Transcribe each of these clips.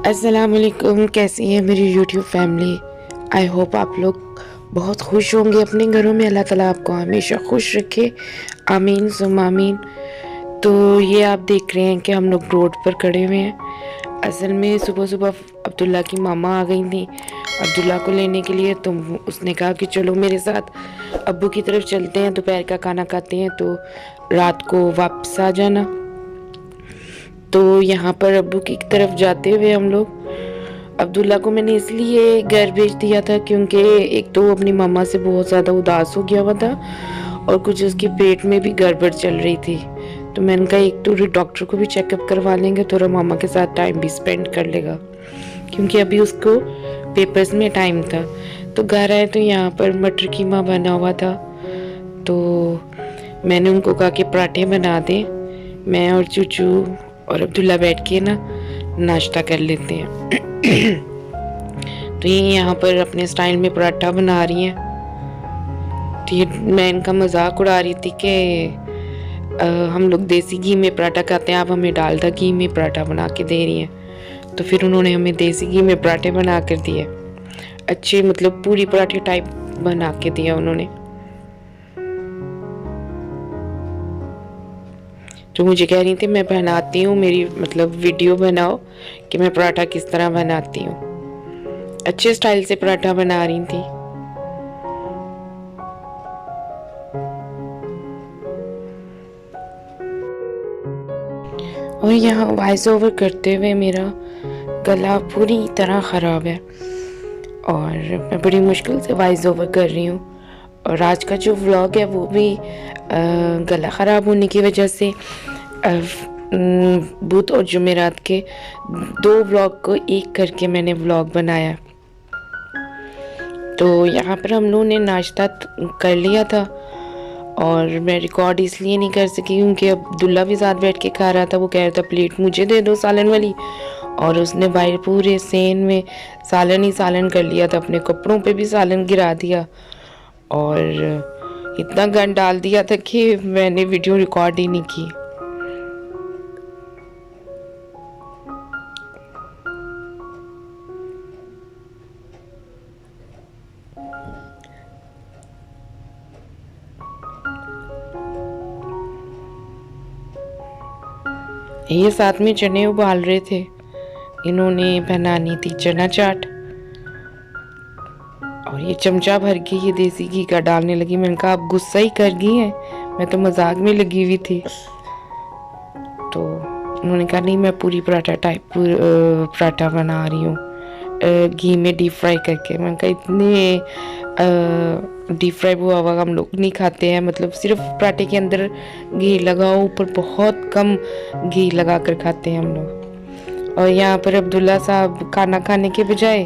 अस्सलाम वालेकुम, कैसी है मेरी यूट्यूब फैमिली। आई होप आप लोग बहुत खुश होंगे अपने घरों में। अल्लाह ताला आपको हमेशा खुश रखे, आमीन सुम आमीन। तो ये आप देख रहे हैं कि हम लोग रोड पर खड़े हुए हैं। असल में सुबह सुबह अब्दुल्ला की मामा आ गई थी अब्दुल्ला को लेने के लिए। तो उसने कहा कि चलो मेरे साथ अब्बू की तरफ चलते हैं, दोपहर का खाना खाते हैं तो रात को वापस आ जाना। तो यहाँ पर अब्बू की तरफ जाते हुए हम लोग, अब्दुल्ला को मैंने इसलिए घर भेज दिया था क्योंकि एक तो वो अपनी मामा से बहुत ज़्यादा उदास हो गया हुआ था और कुछ उसके पेट में भी गड़बड़ चल रही थी। तो मैंने कहा एक तो डॉक्टर को भी चेकअप करवा लेंगे, थोड़ा मामा के साथ टाइम भी स्पेंड कर लेगा क्योंकि अभी उसको पेपर्स में टाइम था। तो घर आए तो यहाँ पर मटर कीमा बना हुआ था। तो मैंने उनको कहा कि पराठे बना दें, मैं और चूचू और अब्दुल्ला बैठ के ना नाश्ता कर लेते हैं। तो ये यहाँ पर अपने स्टाइल में पराठा बना रही हैं। तो ये मैं इनका मजाक उड़ा रही थी कि हम लोग देसी घी में पराठा खाते हैं, आप हमें डालडा घी में पराठा बना के दे रही हैं। तो फिर उन्होंने हमें देसी घी में पराठे बना कर दिए, अच्छे मतलब पूरी पराठे टाइप बना के दिया उन्होंने। तो मुझे कह रही थी मैं बनाती हूँ, मेरी मतलब वीडियो बनाओ कि मैं पराठा किस तरह बनाती हूँ। अच्छे स्टाइल से पराठा बना रही थी। और यहाँ वॉइस ओवर करते हुए मेरा गला पूरी तरह ख़राब है और मैं बड़ी मुश्किल से वॉइस ओवर कर रही हूँ। और आज का जो व्लॉग है वो भी गला ख़राब होने की वजह से बुध और जुमेरात के 2 व्लॉग को एक करके मैंने व्लॉग बनाया। तो यहाँ पर हम लोगों ने नाश्ता कर लिया था और मैं रिकॉर्ड इसलिए नहीं कर सकी क्योंकि अब्दुल्ला भी साथ बैठ के खा रहा था। वो कह रहा था प्लेट मुझे दे दो सालन वाली, और उसने बाहर पूरे सेन में सालन ही सालन कर लिया था, अपने कपड़ों पे भी सालन गिरा दिया और इतना गंद डाल दिया था कि मैंने वीडियो रिकॉर्ड ही नहीं की। ये साथ में चने उबाल रहे थे, इन्होंने बनानी थी चना चाट और ये चमचा भर के ये देसी घी का डालने लगी। मैंने कहा आप गुस्सा ही कर गई हैं, मैं तो मजाक में लगी हुई थी। तो उन्होंने कहा नहीं मैं पूरी पराठा टाइप पराठा बना रही हूँ घी में डीप फ्राई करके। मैंने कहा इतने डीप फ्राई हुआ हुआ हम लोग नहीं खाते हैं, मतलब सिर्फ पराठे के अंदर घी लगाओ, ऊपर बहुत कम घी लगा कर खाते हैं हम लोग। और यहाँ पर अब्दुल्ला साहब खाना खाने के बजाय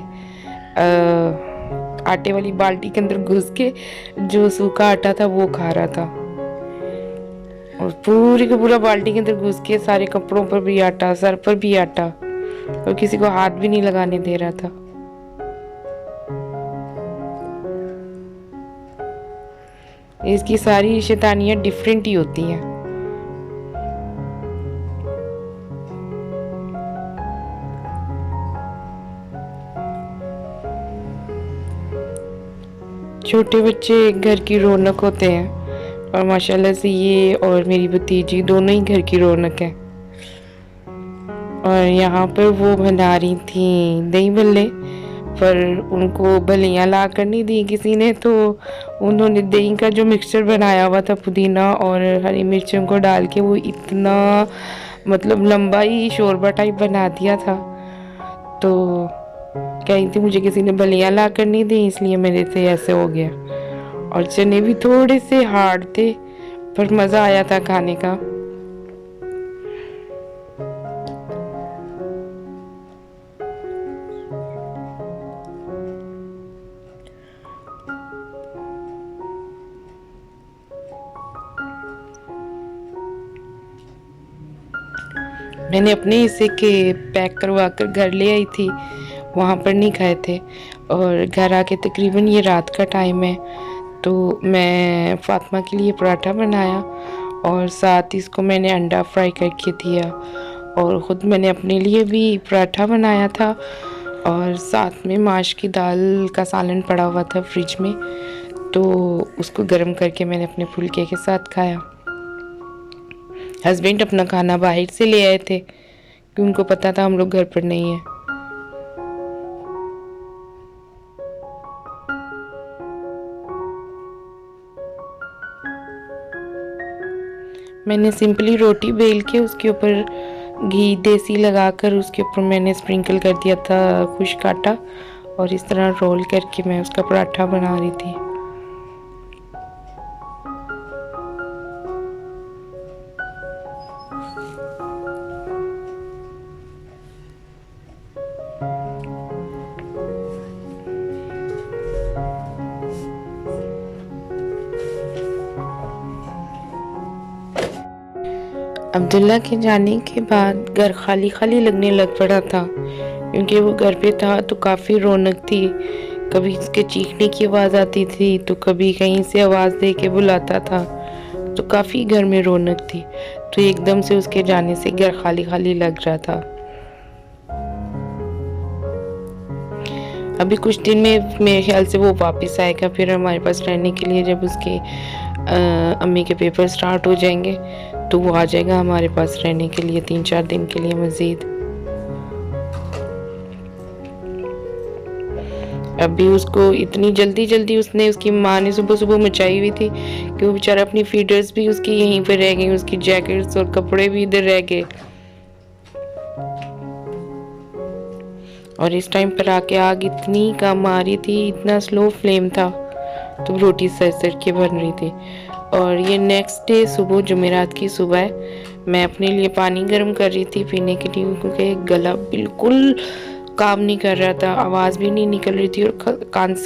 आटे वाली बाल्टी के अंदर घुस के जो सूखा आटा था वो खा रहा था और पूरी का पूरा बाल्टी के अंदर घुस के सारे कपड़ों पर भी आटा, सर पर भी आटा, और किसी को हाथ भी नहीं लगाने दे रहा था। इसकी सारी शैतानियां डिफरेंट ही होती हैं। छोटे बच्चे घर की रौनक होते हैं और माशाल्लाह से ये और मेरी भतीजी दोनों ही घर की रौनक है। और यहाँ पर वो बना रही थी दही भल्ले, पर उनको भलियाँ ला कर नहीं दी किसी ने, तो उन्होंने दही का जो मिक्सचर बनाया हुआ था पुदीना और हरी मिर्चों को डाल के वो इतना मतलब लंबा ही शोरबा टाइप बना दिया था। तो कही थी मुझे किसी ने भलियाँ ला कर नहीं दी इसलिए मेरे से ऐसे हो गया। और चने भी थोड़े से हार्ड थे पर मज़ा आया था खाने का। मैंने अपने हिस्से के पैक करवा कर घर ले आई थी, वहाँ पर नहीं खाए थे। और घर आके तकरीबन ये रात का टाइम है, तो मैं फ़ातिमा के लिए पराठा बनाया और साथ इसको मैंने अंडा फ्राई करके दिया और ख़ुद मैंने अपने लिए भी पराठा बनाया था और साथ में माश की दाल का सालन पड़ा हुआ था फ्रिज में, तो उसको गर्म करके मैंने अपने फुलके के साथ खाया। हस्बैंड अपना खाना बाहर से ले आए थे कि उनको पता था हम लोग घर पर नहीं हैं। मैंने सिंपली रोटी बेल के उसके ऊपर घी देसी लगाकर उसके ऊपर मैंने स्प्रिंकल कर दिया था खुश्क आटा, और इस तरह रोल करके मैं उसका पराठा बना रही थी। अब्दुल्ला के जाने के बाद घर खाली खाली लगने लग पड़ा था, क्योंकि वो घर पे था तो काफ़ी रौनक थी। कभी उसके चीखने की आवाज़ आती थी तो कभी कहीं से आवाज़ दे के बुलाता था, तो काफ़ी घर में रौनक थी। तो एकदम से उसके जाने से घर खाली खाली लग रहा था। अभी कुछ दिन में मेरे ख्याल से वो वापस आएगा फिर हमारे पास रहने के लिए। जब उसके अम्मी के पेपर स्टार्ट हो जाएंगे तो वो आ जाएगा हमारे पास रहने के लिए 3-4 दिन के लिए मज़ीद। अभी उसको इतनी जल्दी उसने उसकी माँ ने सुबह सुबह मचाई हुई थी कि वो बेचारा अपनी फीडर्स भी उसकी यहीं पे रह गई, उसकी जैकेट्स और कपड़े भी इधर रह गए। और इस टाइम पर आके आग इतनी कम आ रही थी, इतना स्लो फ्लेम था, तो रोटी सर के बन रही थी। और ये नेक्स्ट डे सुबह जुमेरात की सुबह है, मैं अपने लिए पानी गर्म कर रही थी पीने के लिए, क्योंकि गला बिल्कुल काम नहीं कर रहा था, आवाज़ भी नहीं निकल रही थी और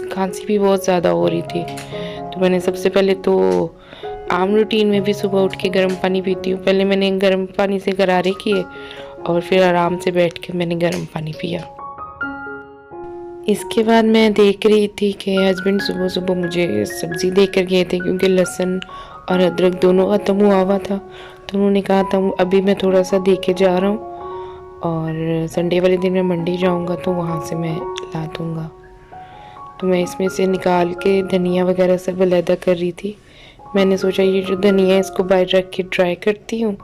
खांसी भी बहुत ज़्यादा हो रही थी। तो मैंने सबसे पहले तो आम रूटीन में भी सुबह उठ के गर्म पानी पीती हूँ। पहले मैंने गर्म पानी से गरारे किए और फिर आराम से बैठ के मैंने गर्म पानी पिया। इसके बाद मैं देख रही थी कि हस्बैंड सुबह सुबह मुझे सब्ज़ी देकर गए थे, क्योंकि लहसुन और अदरक दोनों ख़त्म हुआ हुआ था। तो उन्होंने कहा था अभी मैं थोड़ा सा दे के जा रहा हूँ और संडे वाले दिन मैं मंडी जाऊँगा तो वहाँ से मैं ला दूँगा। तो मैं इसमें से निकाल के धनिया वगैरह सब अलहदा कर रही थी। मैंने सोचा ये जो धनिया है इसको बाहर रख के ड्राई करती हूँ।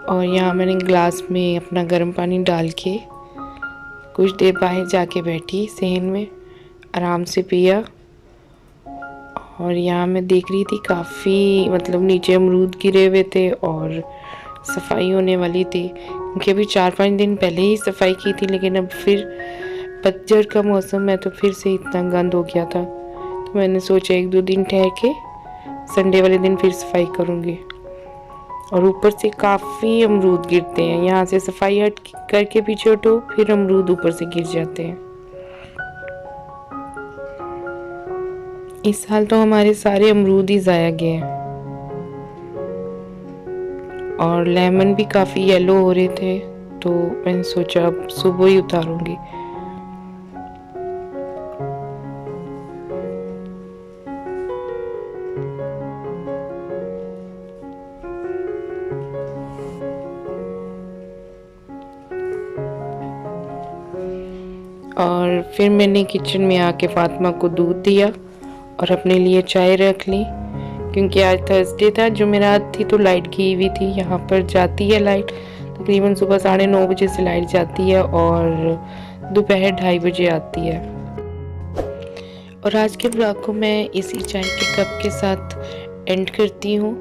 और यहाँ मैंने ग्लास में अपना गर्म पानी डाल के कुछ देर बाहर जाके बैठी सहन में, आराम से पिया। और यहाँ मैं देख रही थी काफ़ी मतलब नीचे अमरूद गिरे हुए थे और सफाई होने वाली थी, क्योंकि अभी 4-5 दिन पहले ही सफाई की थी, लेकिन अब फिर पतझड़ का मौसम है तो फिर से इतना गंद हो गया था। तो मैंने सोचा 1-2 दिन ठहर के संडे वाले दिन फिर सफाई करूँगी। और ऊपर से काफ़ी अमरूद गिरते हैं, यहाँ से सफाई हट करके पीछे हटो फिर अमरूद ऊपर से गिर जाते हैं। इस साल तो हमारे सारे अमरूद ही ज़ाया गए हैं। और लेमन भी काफ़ी येलो हो रहे थे, तो मैंने सोचा अब सुबह ही उतारूंगी। और फिर मैंने किचन में आके फातिमा को दूध दिया और अपने लिए चाय रख ली, क्योंकि आज थर्सडे था, जुमेरात थी तो लाइट गई हुई थी। यहाँ पर जाती है लाइट तकरीबन सुबह 9:30 बजे से लाइट जाती है और दोपहर 2:30 बजे आती है। और आज के ब्लॉग को मैं इसी चाय के कप के साथ एंड करती हूँ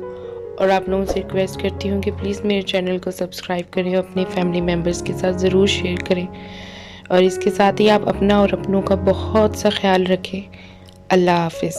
और आप लोगों से रिक्वेस्ट करती हूँ कि प्लीज़ मेरे चैनल को सब्सक्राइब करें, अपने फैमिली मेम्बर्स के साथ ज़रूर शेयर करें और इसके साथ ही आप अपना और अपनों का बहुत सा ख्याल रखें। अल्लाह हाफिज़।